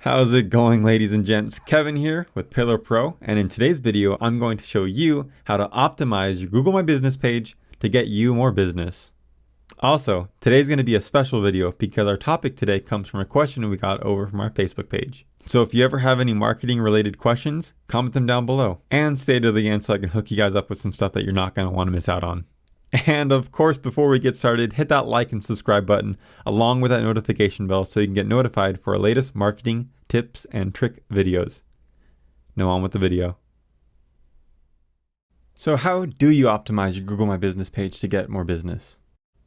How's it going, ladies and gents? Kevin here with Pillar Pro, and in today's video I'm going to show you how to optimize your Google My Business page to get you more business. Also, today's going to be a special video because our topic today comes from a question we got over from our Facebook page. So if you ever have any marketing related questions, comment them down below and stay to the end so I can hook you guys up with some stuff that you're not going to want to miss out on. And of course, before we get started, hit that like and subscribe button along with that notification bell so you can get notified for our latest marketing tips and trick videos. Now on with the video. So how do you optimize your Google My Business page to get more business?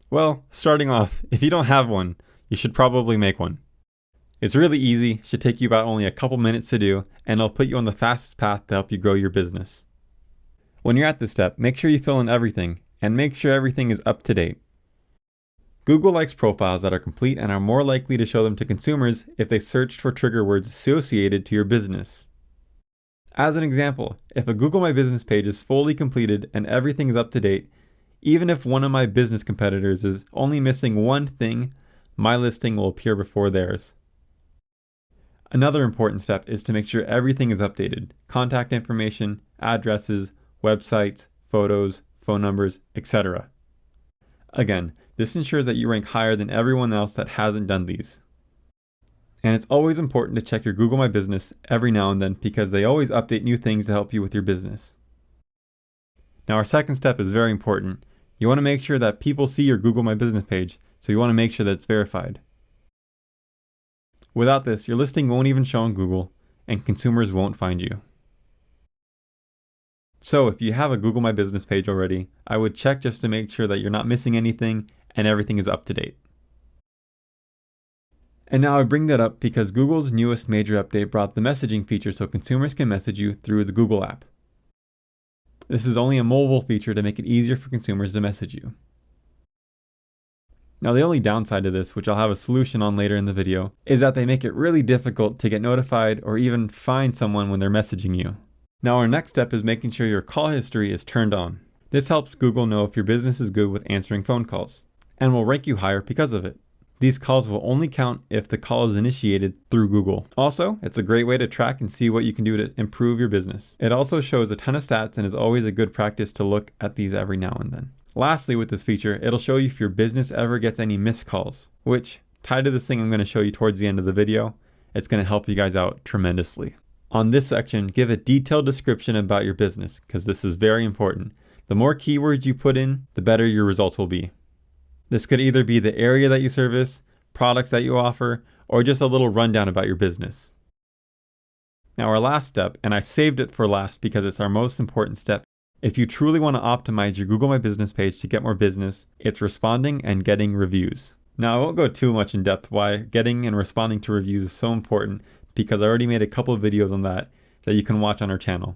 Well, starting off, if you don't have one, you should probably make one. It's really easy, should take you about only a couple minutes to do, and it'll put you on the fastest path to help you grow your business. When you're at this step, make sure you fill in everything and make sure everything is up to date. Google likes profiles that are complete and are more likely to show them to consumers if they searched for trigger words associated to your business. As an example, if a Google My Business page is fully completed and everything is up to date, even if one of my business competitors is only missing one thing, my listing will appear before theirs. Another important step is to make sure everything is updated: contact information, addresses, websites, photos, phone numbers, etc. Again, this ensures that you rank higher than everyone else that hasn't done these. And it's always important to check your Google My Business every now and then because they always update new things to help you with your business. Now our second step is very important. You want to make sure that people see your Google My Business page, so you want to make sure that it's verified. Without this, your listing won't even show on Google and consumers won't find you. So if you have a Google My Business page already, I would check just to make sure that you're not missing anything and everything is up to date. And now I bring that up because Google's newest major update brought the messaging feature so consumers can message you through the Google app. This is only a mobile feature to make it easier for consumers to message you. Now the only downside to this, which I'll have a solution on later in the video, is that they make it really difficult to get notified or even find someone when they're messaging you. Now our next step is making sure your call history is turned on. This helps Google know if your business is good with answering phone calls, and will rank you higher because of it. These calls will only count if the call is initiated through Google. Also, it's a great way to track and see what you can do to improve your business. It also shows a ton of stats and is always a good practice to look at these every now and then. Lastly, with this feature, it'll show you if your business ever gets any missed calls, which, tied to this thing I'm going to show you towards the end of the video, it's going to help you guys out tremendously. On this section, give a detailed description about your business, because this is very important. The more keywords you put in, the better your results will be. This could either be the area that you service, products that you offer, or just a little rundown about your business. Now our last step, and I saved it for last because it's our most important step. If you truly want to optimize your Google My Business page to get more business, it's responding and getting reviews. Now I won't go too much in depth why getting and responding to reviews is so important, because I already made a couple of videos on that you can watch on our channel.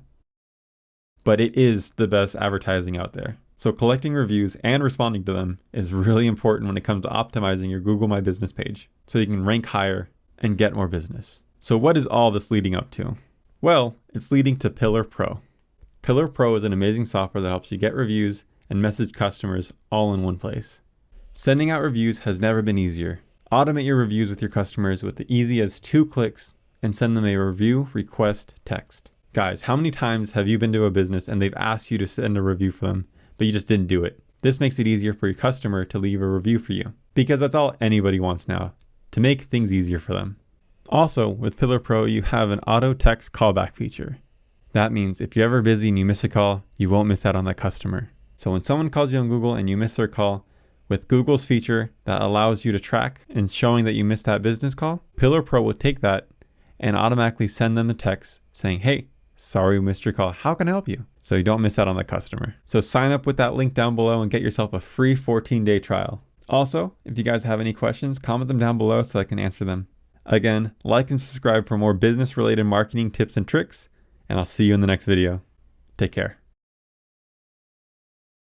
But it is the best advertising out there. So collecting reviews and responding to them is really important when it comes to optimizing your Google My Business page, so you can rank higher and get more business. So what is all this leading up to? Well, it's leading to Pillar Pro. Pillar Pro is an amazing software that helps you get reviews and message customers all in one place. Sending out reviews has never been easier. Automate your reviews with your customers with the easy as 2 clicks and send them a review request text. Guys, how many times have you been to a business and they've asked you to send a review for them, but you just didn't do it? This makes it easier for your customer to leave a review for you, because that's all anybody wants now, to make things easier for them. Also, with Pillar Pro, you have an auto text callback feature. That means if you're ever busy and you miss a call, you won't miss out on that customer. So when someone calls you on Google and you miss their call, with Google's feature that allows you to track and showing that you missed that business call, Pillar Pro will take that and automatically send them a text saying, "Hey, sorry we missed your call. How can I help you?" So you don't miss out on that customer. So sign up with that link down below and get yourself a free 14-day trial. Also, if you guys have any questions, comment them down below so I can answer them. Again, like and subscribe for more business-related marketing tips and tricks, and I'll see you in the next video. Take care.